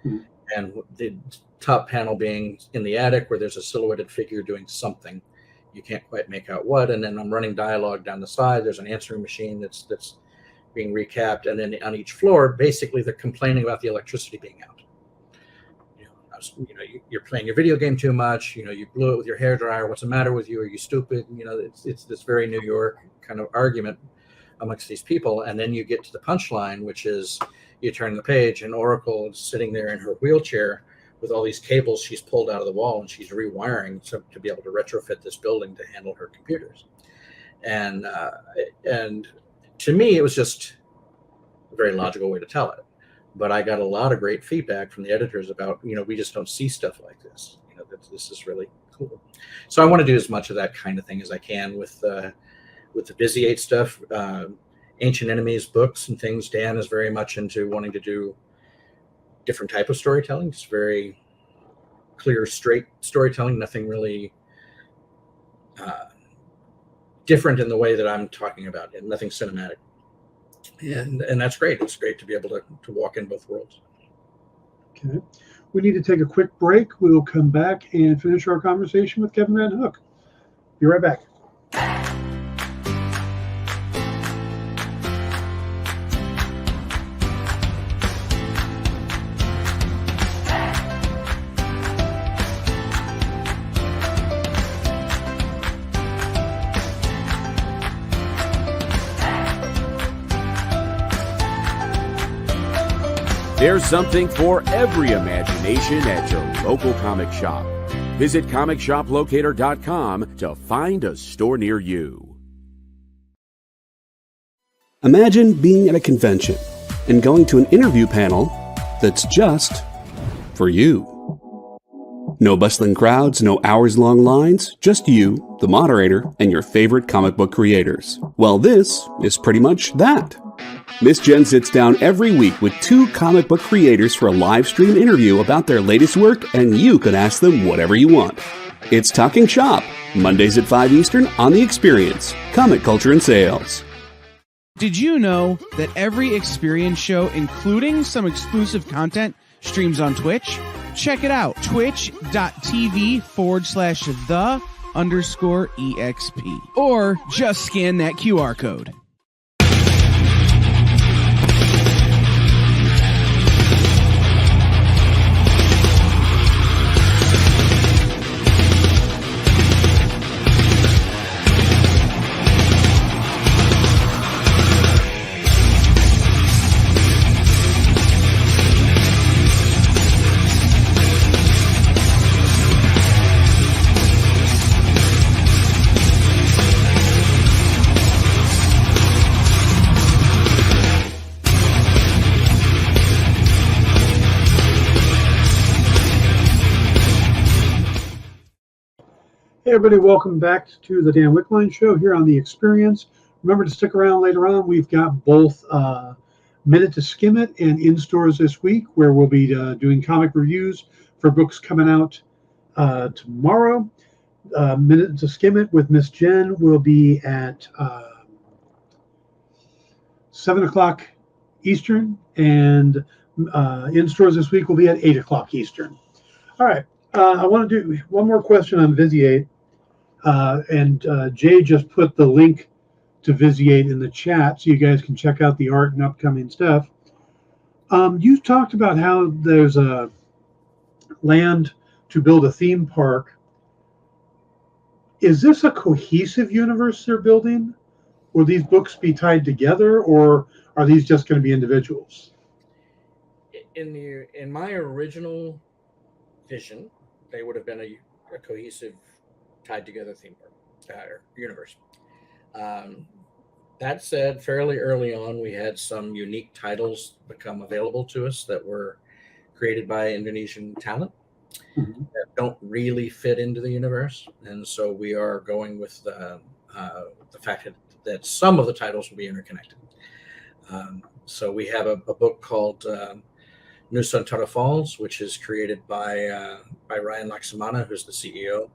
Mm-hmm. And the top panel being in the attic where there's a silhouetted figure doing something. You can't quite make out what. And then I'm running dialogue down the side. There's an answering machine that's being recapped. And then on each floor, basically they're complaining about the electricity being out. You're playing your video game too much. You blew it with your hairdryer. What's the matter with you? Are you stupid? It's this very New York kind of argument amongst these people. And then you get to the punchline, which is you turn the page and Oracle is sitting there in her wheelchair with all these cables she's pulled out of the wall, and she's rewiring to be able to retrofit this building to handle her computers. And to me, it was just a very logical way to tell it. But I got a lot of great feedback from the editors about, we just don't see stuff like this. that this is really cool. So I want to do as much of that kind of thing as I can with the Visi8 stuff, Ancient Enemies books and things. Dan is very much into wanting to do different type of storytelling. It's very clear, straight storytelling. Nothing really different in the way that I'm talking about, and nothing cinematic. And that's great. It's great to be able to walk in both worlds. Okay. We need to take a quick break. We will come back and finish our conversation with Kevin VanHook. Be right back. There's something for every imagination at your local comic shop. Visit comicshoplocator.com to find a store near you. Imagine being at a convention and going to an interview panel that's just for you. No bustling crowds, no hours-long lines, just you, the moderator, and your favorite comic book creators. Well, this is pretty much that. Miss Jen sits down every week with 2 comic book creators for a live stream interview about their latest work, and you can ask them whatever you want. It's Talking Shop, Mondays at 5 Eastern on The Experience, Comic Culture and Sales. Did you know that every Experience show, including some exclusive content, streams on Twitch? Check it out, twitch.tv/the_EXP. Or just scan that QR code. Hey everybody, welcome back to the Dan Wickline Show here on The Experience. Remember to stick around later on. We've got both Minute to Skim It and In Stores this week, where we'll be doing comic reviews for books coming out tomorrow. Minute to Skim It with Miss Jen will be at 7 o'clock Eastern, and In Stores this week will be at 8 o'clock Eastern. All right, I want to do one more question on Visi8. And Jay just put the link to Visi8 in the chat so you guys can check out the art and upcoming stuff. You talked about how there's a land to build a theme park. Is this a cohesive universe they're building? Will these books be tied together, or are these just going to be individuals? In my original vision, they would have been a cohesive, tied together theme park or universe. That said, fairly early on, we had some unique titles become available to us that were created by Indonesian talent that don't really fit into the universe, and so we are going with the fact that some of the titles will be interconnected. So we have a book called Nusantara Falls, which is created by Ryan Laksamana, who's the CEO.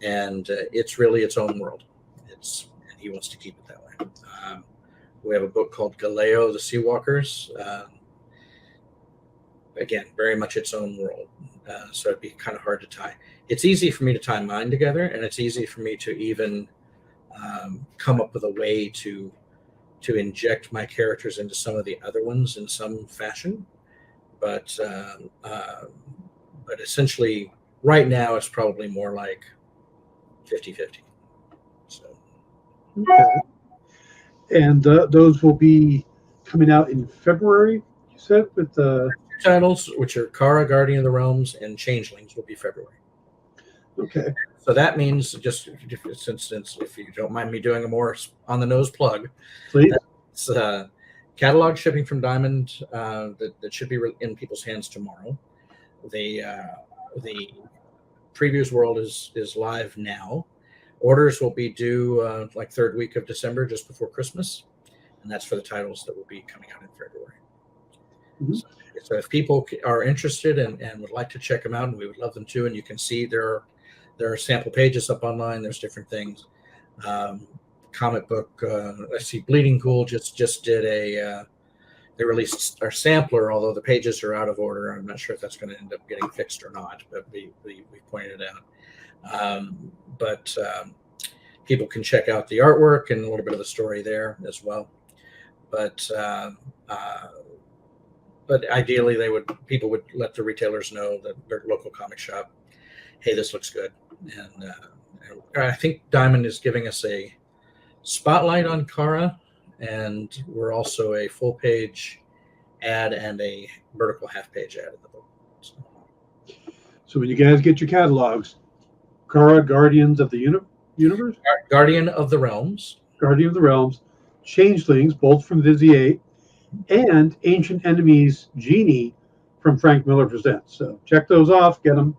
And it's really its own world. And he wants to keep it that way. We have a book called Galeo, the Seawalkers. Again, very much its own world. So it'd be kind of hard to tie. It's easy for me to tie mine together, and it's easy for me to even come up with a way to inject my characters into some of the other ones in some fashion. But essentially, right now, it's probably more like 50-50. So, okay. And those will be coming out in February, you said, with the titles, which are Kara, Guardian of the Realms, and Changelings, will be February. Okay. So that means, just since if you don't mind me doing a more on the nose plug, please. It's catalog shipping from Diamond that should be in people's hands tomorrow. The Previews World is live now. Orders will be due like third week of December, just before Christmas, and that's for the titles that will be coming out in February. Mhm. So if people are interested and would like to check them out, and we would love them to, and you can see there are sample pages up online. There's different things. Comic book. I see Bleeding Cool just did a. They released our sampler, although the pages are out of order. I'm not sure if that's going to end up getting fixed or not, but we pointed it out. But people can check out the artwork and a little bit of the story there as well. But ideally, people would let the retailers know, that their local comic shop, hey, this looks good. And I think Diamond is giving us a spotlight on Kara, and we're also a full page ad and a vertical half page ad in the book. So when you guys get your catalogs, Kara, Guardians of the Universe? Guardian of the Realms. Guardian of the Realms, Changelings, both from Visi8, and Ancient Enemies Genie from Frank Miller Presents. So check those off, get them.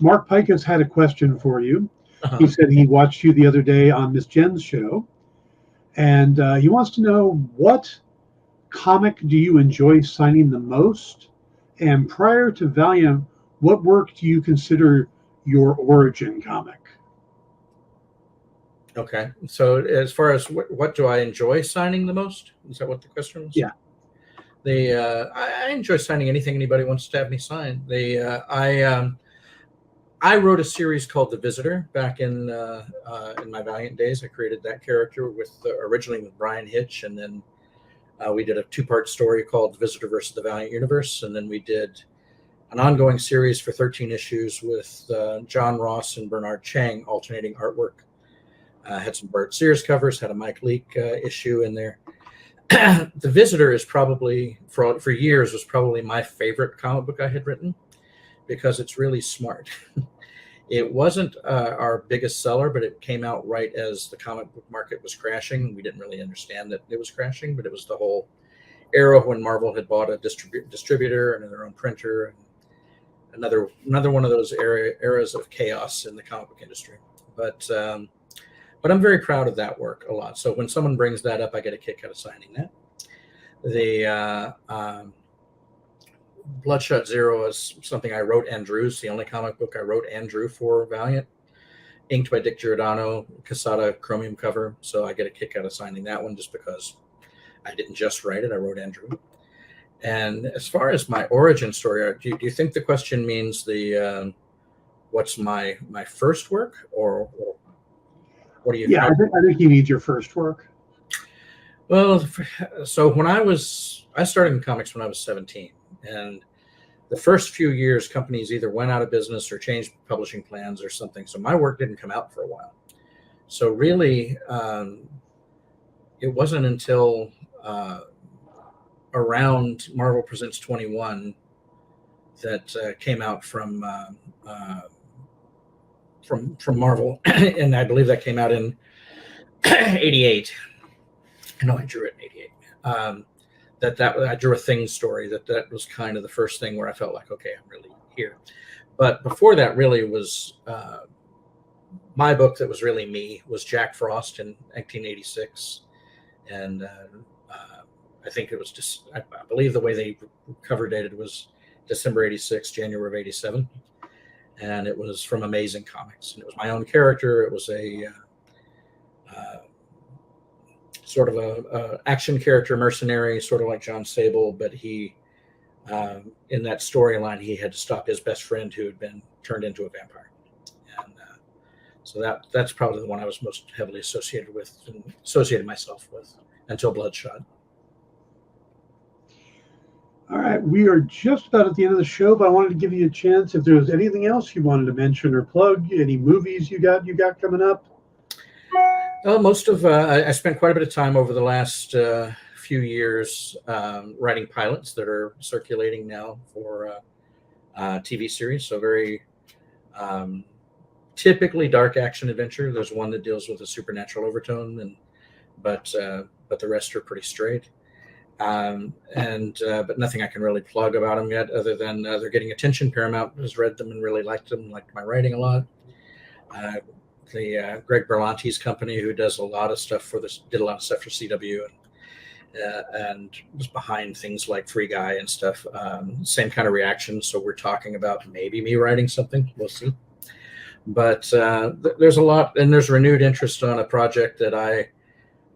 Mark Pike has had a question for you. He said he watched you the other day on Miss Jen's show, and he wants to know, what comic do you enjoy signing the most? And prior to Valiant, what work do you consider your origin comic? Okay, so as far as what do I enjoy signing the most? Is that what the question was? Yeah. I enjoy signing anything anybody wants to have me sign. I wrote a series called The Visitor back in my Valiant days. I created that character originally with Brian Hitch, and then we did a 2-part story called The Visitor versus the Valiant Universe, and then we did an ongoing series for 13 issues with John Ross and Bernard Chang alternating artwork. Had some Bert Sears covers, had a Mike Leake issue in there. The Visitor is probably, for years, was probably my favorite comic book I had written, because it's really smart. It wasn't our biggest seller, but it came out right as the comic book market was crashing. We didn't really understand that it was crashing, but it was the whole era when Marvel had bought a distributor and their own printer, and another one of those eras of chaos in the comic book industry. But I'm very proud of that work a lot. So when someone brings that up, I get a kick out of signing that. The Bloodshot Zero is something I wrote and drew. It's the only comic book I wrote and drew for Valiant. Inked by Dick Giordano, Casada chromium cover. So I get a kick out of signing that one, just because I didn't just write it, I wrote and drew. And as far as my origin story, do you think the question means what's my first work, or what do you? Yeah, I think you need your first work. Well, so I started in comics when I was 17, and the first few years, companies either went out of business or changed publishing plans or something. So my work didn't come out for a while. So really, it wasn't until around Marvel Presents 21 that came out from Marvel, and I believe that came out in 88. I know I drew it in 88. I drew a Thing story that was kind of the first thing where I felt like, okay, I'm really here. But before that, really was my book that was really me was Jack Frost in 1986, and I think it was just, I believe the way they cover dated was December 86, January of 87, and it was from Amazing Comics, and it was my own character. It was a sort of a action character, mercenary, sort of like John Sable, but he, in that storyline, he had to stop his best friend who had been turned into a vampire. And so that's probably the one I was most heavily associated with and associated myself with until Bloodshot. All right, we are just about at the end of the show, but I wanted to give you a chance if there was anything else you wanted to mention or plug, any movies you got coming up. I spent quite a bit of time over the last few years writing pilots that are circulating now for TV series. So very typically dark action adventure. There's one that deals with a supernatural overtone, but the rest are pretty straight. But nothing I can really plug about them yet, other than they're getting attention. Paramount has read them and really liked them, liked my writing a lot. The Greg Berlanti's company, who does a lot of stuff for this, did a lot of stuff for CW and was behind things like Free Guy and stuff. Same kind of reaction. So we're talking about maybe me writing something. We'll see. But there's a lot, and there's renewed interest on a project that I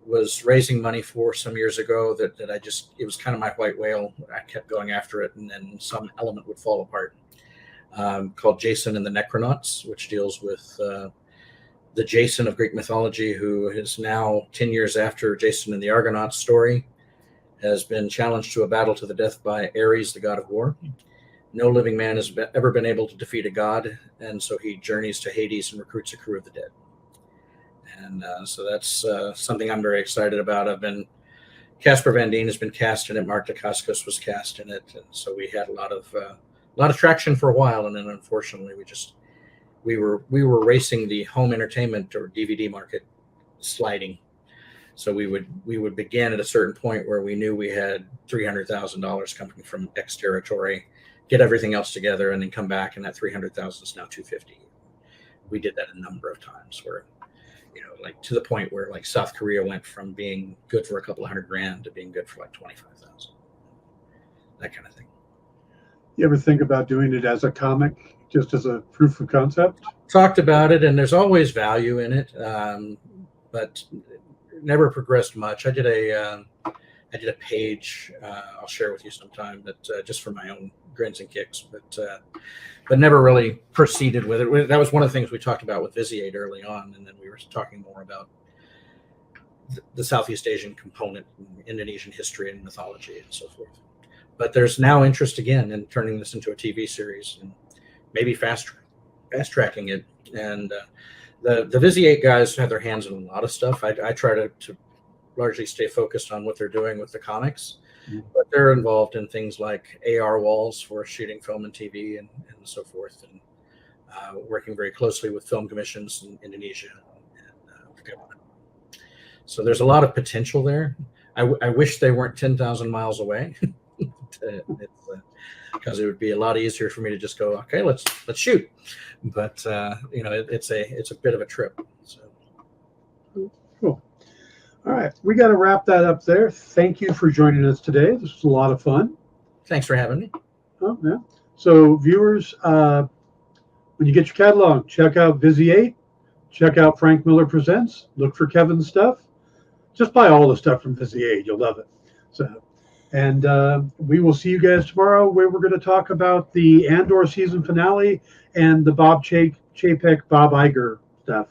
was raising money for some years ago that it was kind of my white whale. I kept going after it, and then some element would fall apart, called Jason and the Necronauts, which deals with the Jason of Greek mythology, who is now 10 years after Jason and the Argonauts story, has been challenged to a battle to the death by Ares, the god of war. No living man has ever been able to defeat a god, and so he journeys to Hades and recruits a crew of the dead. And so that's something I'm very excited about. Casper Van Dien has been cast in it. Mark Dacascos was cast in it, and so we had a lot of traction for a while, and then unfortunately we were racing the home entertainment or DVD market sliding. So we would begin at a certain point where we knew we had $300,000 coming from X territory, get everything else together, and then come back, and that 300,000 is now 250. We did that a number of times, where, like to the point where like South Korea went from being good for a couple of $100,000 to being good for like 25,000. That kind of thing. You ever think about doing it as a comic, just as a proof of concept? Talked about it, and there's always value in it, but never progressed much. I did a page. I'll share with you sometime, but just for my own grins and kicks, but never really proceeded with it. That was one of the things we talked about with Visi8 early on, and then we were talking more about the Southeast Asian component, Indonesian history and mythology and so forth. But there's now interest again in turning this into a TV series and maybe fast tracking it. And the Visi8 guys have their hands in a lot of stuff. I try to largely stay focused on what they're doing with the comics, but they're involved in things like AR walls for shooting film and TV and so forth, and working very closely with film commissions in Indonesia and the government. So there's a lot of potential there. I wish they weren't 10,000 miles away, because it would be a lot easier for me to just go, okay, let's shoot. But it's a bit of a trip. So cool. All right, we got to wrap that up there. Thank you for joining us today. This was a lot of fun. Thanks for having me. Oh, yeah. So viewers, when you get your catalog, check out Visi8, check out Frank Miller Presents, look for Kevin's stuff. Just buy all the stuff from Visi8. You'll love it. So, and we will see you guys tomorrow, where we're going to talk about the Andor season finale and the Bob Chapek, Bob Iger stuff.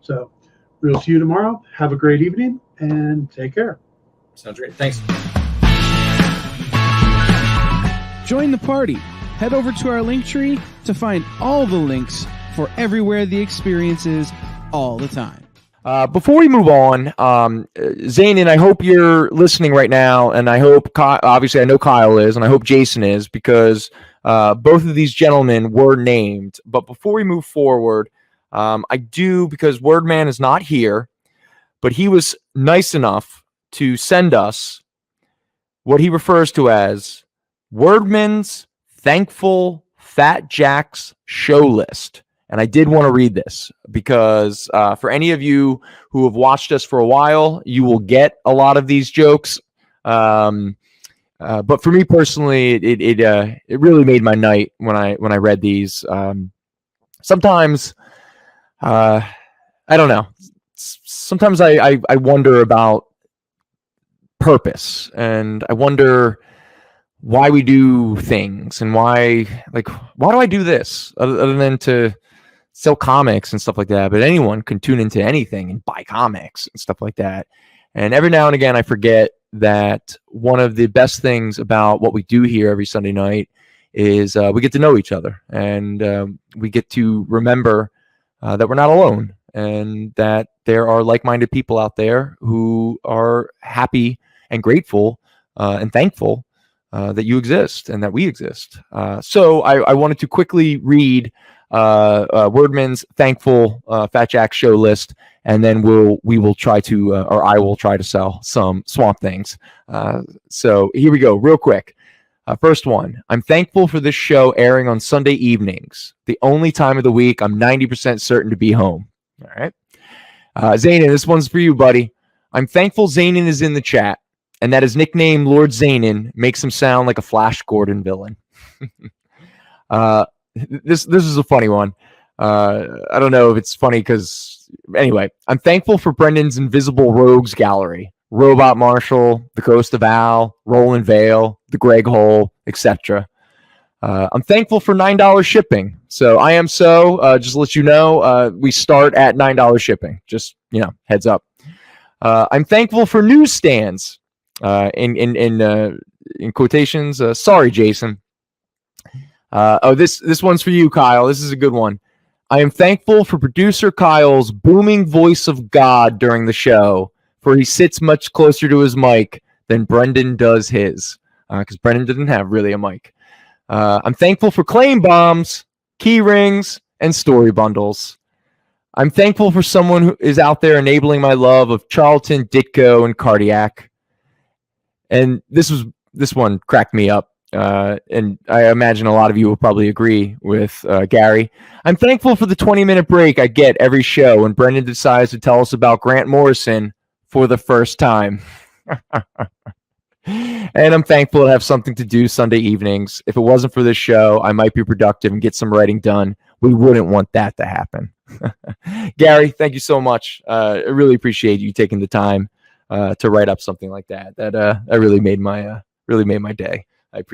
So we'll see you tomorrow. Have a great evening and take care. Sounds great. Thanks. Join the party. Head over to our link tree to find all the links for everywhere the experience is all the time. Before we move on, Zane, and I hope you're listening right now, and I hope, obviously I know Kyle is, and I hope Jason is, because both of these gentlemen were named. But before we move forward, I do, because Wordman is not here, but he was nice enough to send us what he refers to as Wordman's Thankful Fat Jack's Show List. And I did want to read this because for any of you who have watched us for a while, you will get a lot of these jokes. But for me personally, it really made my night when I read these. Sometimes, I don't know. Sometimes I wonder about purpose, and I wonder why we do things, and why do I do this other than to sell comics and stuff like that? But anyone can tune into anything and buy comics and stuff like that. And every now and again, I forget that one of the best things about what we do here every Sunday night is we get to know each other, and we get to remember that we're not alone, and that there are like-minded people out there who are happy and grateful and thankful that you exist and that we exist. So I wanted to quickly read Wordman's thankful Fat Jack show list, and then we will try to, or I will try to sell some Swamp Things. So here we go, real quick. First one, I'm thankful for this show airing on Sunday evenings, the only time of the week I'm 90% certain to be home. All right. Zanin, this one's for you, buddy. I'm thankful Zanin is in the chat, and that his nickname, Lord Zanin, makes him sound like a Flash Gordon villain. This is a funny one. I don't know if it's funny because, anyway, I'm thankful for Brendan's Invisible Rogues Gallery. Robot Marshall, The Ghost of Al, Roland Vale, The Greg Hole, etc. I'm thankful for $9 shipping. So I am just to let you know, we start at $9 shipping. Just, heads up. I'm thankful for newsstands. In quotations. Sorry, Jason. This one's for you, Kyle. This is a good one. I am thankful for producer Kyle's booming voice of God during the show, for he sits much closer to his mic than Brendan does his, because Brendan didn't have really a mic. I'm thankful for claim bombs, key rings, and story bundles. I'm thankful for someone who is out there enabling my love of Charlton, Ditko, and Cardiac. And this one cracked me up. And I imagine a lot of you will probably agree with Gary. I'm thankful for the 20-minute break I get every show when Brendan decides to tell us about Grant Morrison for the first time. And I'm thankful to have something to do Sunday evenings. If it wasn't for this show, I might be productive and get some writing done. We wouldn't want that to happen. Gary, thank you so much. I really appreciate you taking the time to write up something like that. That really made my day. I appreciate it.